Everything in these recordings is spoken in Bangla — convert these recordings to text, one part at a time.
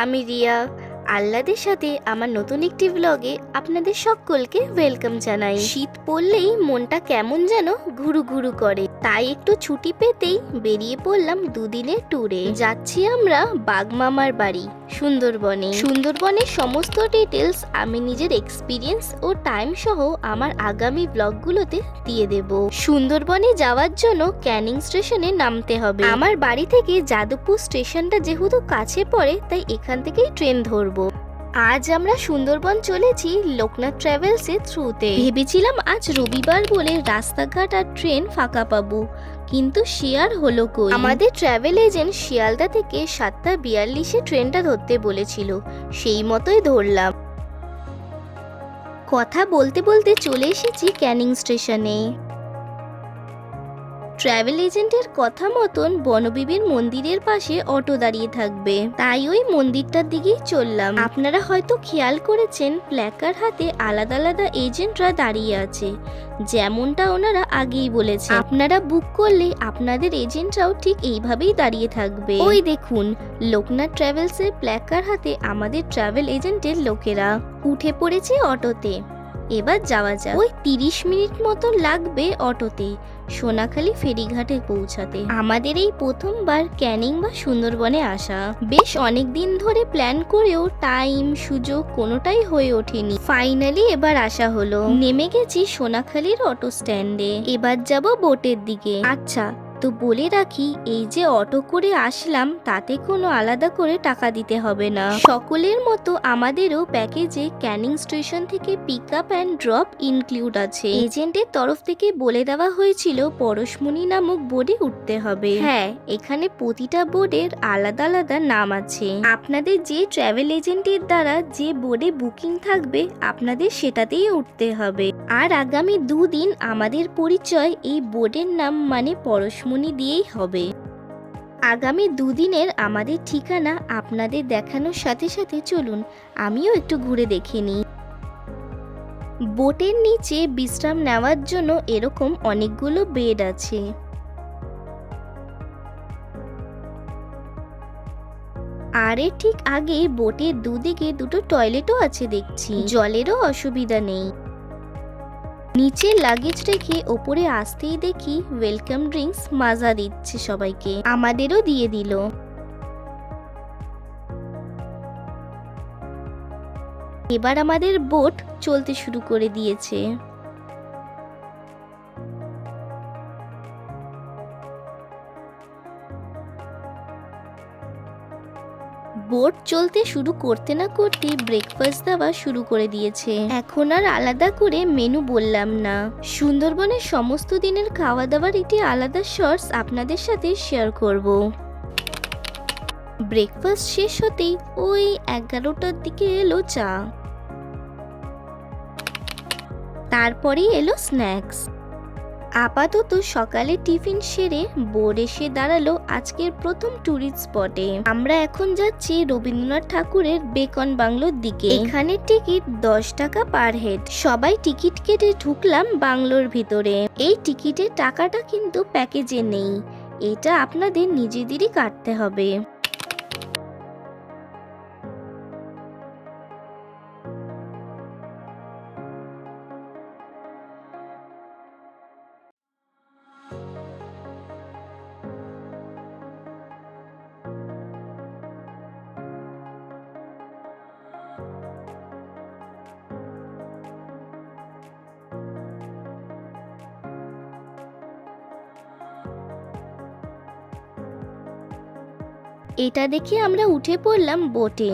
আমি রিয়া। আহ্লাদের সাথে আমার নতুন একটি ব্লগে আপনাদের সকলকে ওয়েলকাম জানাই। শীত পড়লেই মনটা কেমন যেন ঘুরু ঘুরু করে, তাই একটু ছুটি পেতেই বেরিয়ে পড়লাম দুদিনের ট্যুরে। যাচ্ছি আমরা বাগমামার বাড়ি সুন্দরবনে। সুন্দরবনের সমস্ত ডিটেলস আমি নিজের এক্সপিরিয়েন্স ও টাইম সহ আমার আগামী ব্লগগুলোতে দিয়ে দেব। সুন্দরবনে যাওয়ার জন্য ক্যানিং স্টেশনে নামতে হবে। আমার বাড়ি থেকে যাদবপুর স্টেশনটা যেহেতু কাছে পড়ে, তাই এখান থেকেই ট্রেন ধরবো। আজ আমরা সুন্দরবন চলেছি লোকনাথ ট্রাভেলসের থ্রুতে। ভেবেছিলাম আজ রবিবার বলে রাস্তাঘাট আর ট্রেন ফাঁকা পাবো, কিন্তু সে আর হলো কই। আমাদের ট্রাভেল এজেন্ট শিয়ালদা থেকে 7:42-এ ট্রেনটা ধরতে বলেছিল, সেই মতোই ধরলাম। কথা বলতে বলতে চলে এসেছি ক্যানিং স্টেশনে। ট্রাভেল এজেন্টের কথা মতন বনবিবির মন্দিরের পাশে অটো দাঁড়িয়ে থাকবে, তাই ওই মন্দিরটার দিকেই চললাম। আপনারা হয়তো খেয়াল করেছেন প্ল্যাকার হাতে আলাদা আলাদা এজেন্টরা দাঁড়িয়ে আছে, যেমনটা ওনারা আগেই বলেছে। আপনারা বুক করলে আপনাদের এজেন্টরাও ঠিক এইভাবেই দাঁড়িয়ে থাকবে। ওই দেখুন, লোকনাথ ট্রাভেলসের প্ল্যাকার হাতে আমাদের ট্রাভেল এজেন্টের লোকেরা উঠে পড়েছে অটোতে। এবার যাওয়া যাক। ওই 30 মিনিট মতো লাগবে অটোতে সোনাখালী ফেরিঘাটে পৌঁছাতে। আমাদের এই প্রথমবার ক্যানিং বা সুন্দরবনে আসা। বেশ অনেক দিন ধরে প্ল্যান করেও টাইম সুযোগ কোনোটাই হয়ে ওঠেনি। ফাইনালি এবার আসা হলো। নেমে গেছি সোনাখালীর অটো স্ট্যান্ডে। এবার যাব বোটের দিকে। আচ্ছা, তো বলে রাখি, এই যে অটো করে আসলাম তাতে কোনো আলাদা করে টাকা দিতে হবে না। সকলের মতো আমাদেরও প্যাকেজে ক্যানিং স্টেশন থেকে pick up and drop include আছে। এজেন্টের তরফ থেকে বলে দেওয়া হয়েছিল পরশমণি নামক বোর্ডে উঠতে হবে। হ্যাঁ, এখানে প্রতিটা বোর্ডের আলাদা আলাদা নাম আছে। আপনাদের যে ট্রাভেল এজেন্টের দ্বারা যে বোর্ডে বুকিং থাকবে আপনাদের সেটাতেই উঠতে হবে। আর আগামী 2 দিন আমাদের পরিচয় এই বোর্ডের নাম মানে পরশমণি দিয়েই হবে। আগামী 2 দিনের আমাদের ঠিকানা আপনাদের দেখানোর সাথে সাথে চলুন আমিও একটু ঘুরে দেখে নিই। বোটের নিচে বিশ্রাম নেওয়ার জন্য এরকম অনেকগুলো বেড আছে। আর এর ঠিক আগে বোটের দুদিকে দুটো টয়লেটও আছে দেখছি। জলেরও অসুবিধা নেই। নিচে লাগেজ রেখে ওপরে আসতেই দেখি ওয়েলকাম ড্রিঙ্কস মাজা দিচ্ছে সবাইকে, আমাদেরও দিয়ে দিল। এবার আমাদের বোট চলতে শুরু করে দিয়েছে। বোট চলতে শুরু করতে না করতে ব্রেকফাস্ট দেওয়া শুরু করে দিয়েছে। এখন আর আলাদা করে মেনু বললাম না। সুন্দরবনের সমস্ত দিনের খাওয়া দাওয়ার একটি আলাদা শর্টস আপনাদের সাথে শেয়ার করব। ব্রেকফাস্ট শেষ হতেই ওই 11টার দিকে এলো চা, তারপরেই এলো স্ন্যাক্স। আপাতত সকালে টিফিন সেরে বোর্ড এসে দাঁড়ালো আজকের প্রথম ট্যুরিস্ট স্পটে। আমরা এখন যাচ্ছি রবীন্দ্রনাথ ঠাকুরের বেকন বাংলোর দিকে। এখানে টিকিট 10 টাকা পার হেড। সবাই টিকিট কেটে ঢুকলাম বাংলোর ভিতরে। এই টিকিটের টাকাটা কিন্তু প্যাকেজে নেই, এটা আপনাদের নিজেদেরই কাটতে হবে। এটা দেখে আমরা উঠে পড়লাম বোটে।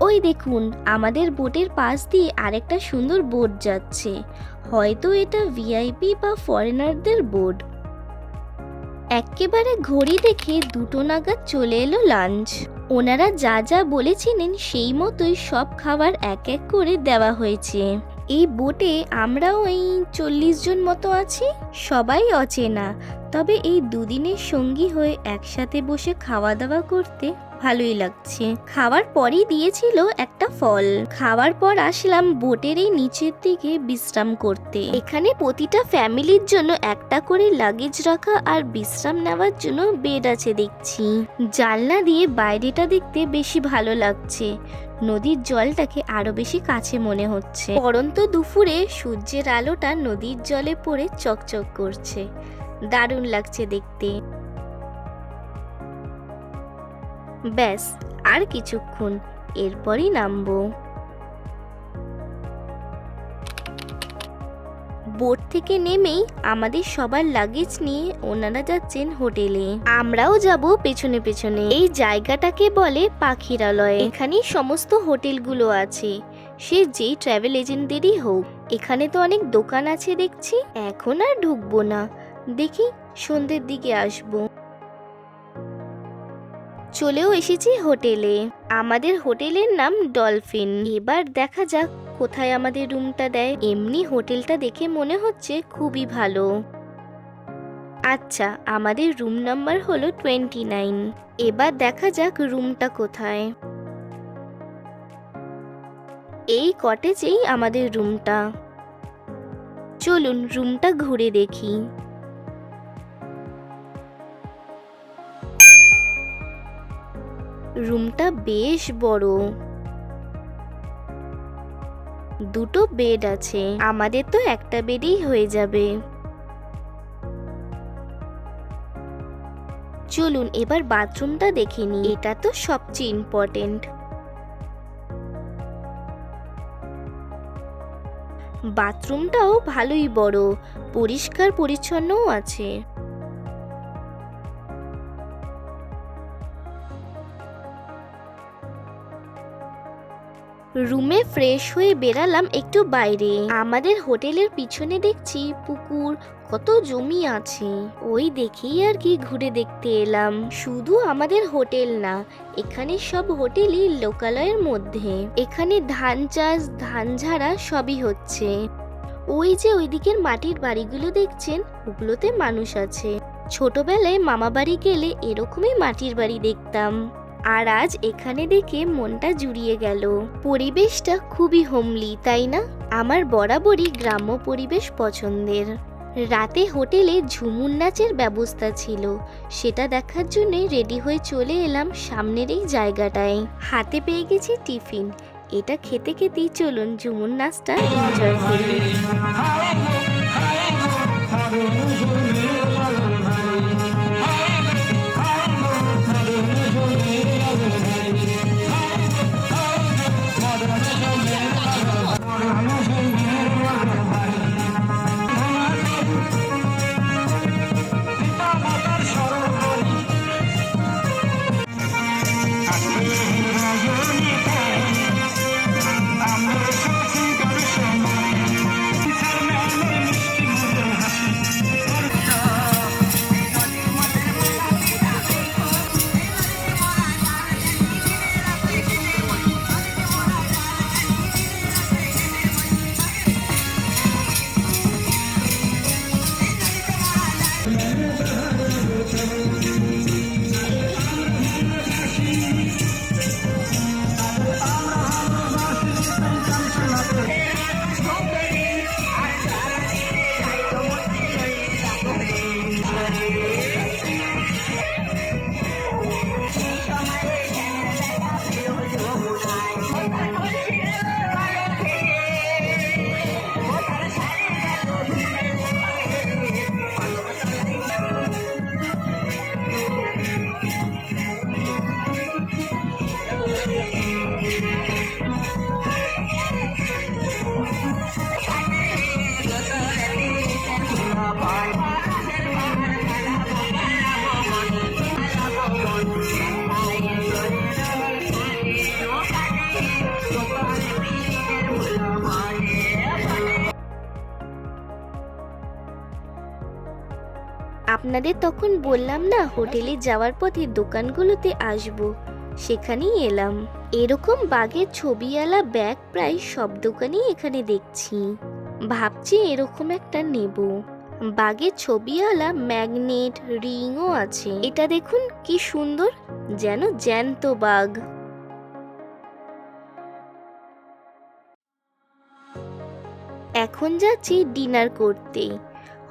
ওই দেখুন, আমাদের বোটের পাশ দিয়ে আরেকটা সুন্দর বোট যাচ্ছে। হয়তো এটা ভিআইপি বা ফরেনারদের বোট। একেবারে ঘড়ি দেখে 2টো নাগাদ চলে এলো লাঞ্চ। ওনারা যা যা বলেছিলেন সেই মতোই সব খাবার এক এক করে দেওয়া হয়েছে। এই বোটে আমরা ওই 40 জন মতো আছি, সবাই অচেনা। তবে এই 2 দিনের সঙ্গী হয়ে একসাথে বসে খাওয়া দাওয়া করতে ভালোই লাগছে। খাওয়ার পরেই দিয়েছিল একটা ফল। খাওয়ার পর আসলাম বোটের এই নিচের দিকে বিশ্রাম করতে। এখানে প্রতিটা ফ্যামিলির জন্য একটা করে লাগেজ রাখা আর বিশ্রাম নেওয়ার জন্য বেড আছে দেখছি। জানলা দিয়ে বাইরেটা দেখতে বেশি ভালো লাগছে। নদীর জলটাকে আরো বেশি কাছে মনে হচ্ছে। পরন্ত দুপুরে সূর্যের আলোটা নদীর জলে পড়ে চকচক করছে, দারুণ লাগছে দেখতে। ব্যাস আর কিছুক্ষণ, এরপরই নামবো। বোট থেকে নেমেই আমাদের সবার লাগেজ নিয়ে ওনারা যাচ্ছেন হোটেলে, আমরাও যাব পেছনে পেছনে। এই জায়গাটাকে বলে পাখিরালয়। এখানে সমস্ত হোটেলগুলো আছে, সে যেই ট্রাভেল এজেন্টদেরই হোক। এখানে তো অনেক দোকান আছে দেখছি। এখন আর ঢুকবো না, দেখি সন্ধ্যের দিকে আসবো। চলেও এসেছি হোটেলে। আমাদের হোটেলের নাম ডলফিন। এবার দেখা যাক কোথায় আমাদের রুমটা দেয়। এমনি হোটেলটা দেখে মনে হচ্ছে খুবই ভালো। আচ্ছা, আমাদের রুম নাম্বার হলো 29। এবার দেখা যাক রুমটা কোথায়। এই কটেজেই আমাদের রুমটা। চলুন রুমটা ঘুরে দেখি। রুমটা বেশ বড়, দুটো বেড আছে। আমাদের তো একটা বেডই হয়ে যাবে। চলুন এবার বাথরুমটা দেখে নিই, এটা তো সবচেয়ে ইম্পর্টেন্ট। বাথরুমটাও ভালোই বড়, পরিষ্কার পরিচ্ছন্নও আছে। রুমে ফ্রেশ হয়ে বেরালাম একটু বাইরে। আমাদের হোটেলের পিছনে দেখছি পুকুর, কত জমি আছে। ওই দেখেই আর কি ঘুরে দেখতে এলাম। শুধু আমাদের হোটেল না, এখানে সব হোটেলই লোকালয়ের মধ্যে। এখানে ধান চাষ, ধান ঝাড়া সবই হচ্ছে। ওই যে ওইদিকের মাটির বাড়িগুলো দেখছেন, ওগুলোতে মানুষ আছে। ছোটবেলায় মামা বাড়ি গেলে এরকমই মাটির বাড়ি দেখতাম। আর আজ এখানে দেখে মনটা জুড়িয়ে গেল। পরিবেশটা খুবই হোমলি, তাই না? আমার বরাবরই গ্রাম্য পরিবেশ পছন্দের। রাতে হোটেলে ঝুমুর নাচের ব্যবস্থা ছিল, সেটা দেখার জন্য রেডি হয়ে চলে এলাম সামনের এই জায়গাটায়। হাতে পেয়ে গেছি টিফিন, এটা খেতে খেতেই চলুন ঝুমুর নাচটা এনজয় করি। আপনাদের তখন বললাম না হোটেলে যাওয়ার পথে দোকানগুলোতে আসবো, সেখানেই এলাম। এরকম বাঘের ছবিওয়ালা ব্যাগ প্রায় সব দোকানেই এখানে দেখছি। ভাবছি এরকম একটা নেব। বাঘের ছবিওয়ালা ম্যাগনেট রিংও আছে। এটা দেখুন কি সুন্দর, যেন জ্যান্ত বাঘ। এখন যাচ্ছি ডিনার করতে।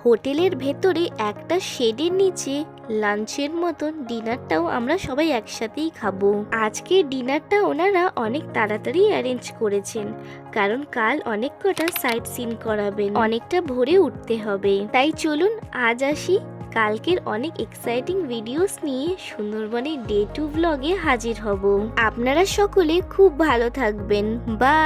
হোটেলের ভেতরে একটা শেডের নিচে লাঞ্চের মতন ডিনারটাও আমরা সবাই একসাথেই খাবো। আজকে ডিনারটা ওনারা অনেক তাড়াতাড়ি অ্যারেঞ্জ করেছেন, কারণ কাল অনেক কটা সাইট সিন করাবেন, অনেকটা ভোরে উঠতে হবে। তাই চলুন আজ আসি, কালকের অনেক এক্সাইটিং ভিডিওস নিয়ে সুন্দরবনের ডে 2 ব্লগে হাজির হব। আপনারা সকলে খুব ভালো থাকবেন। বাই।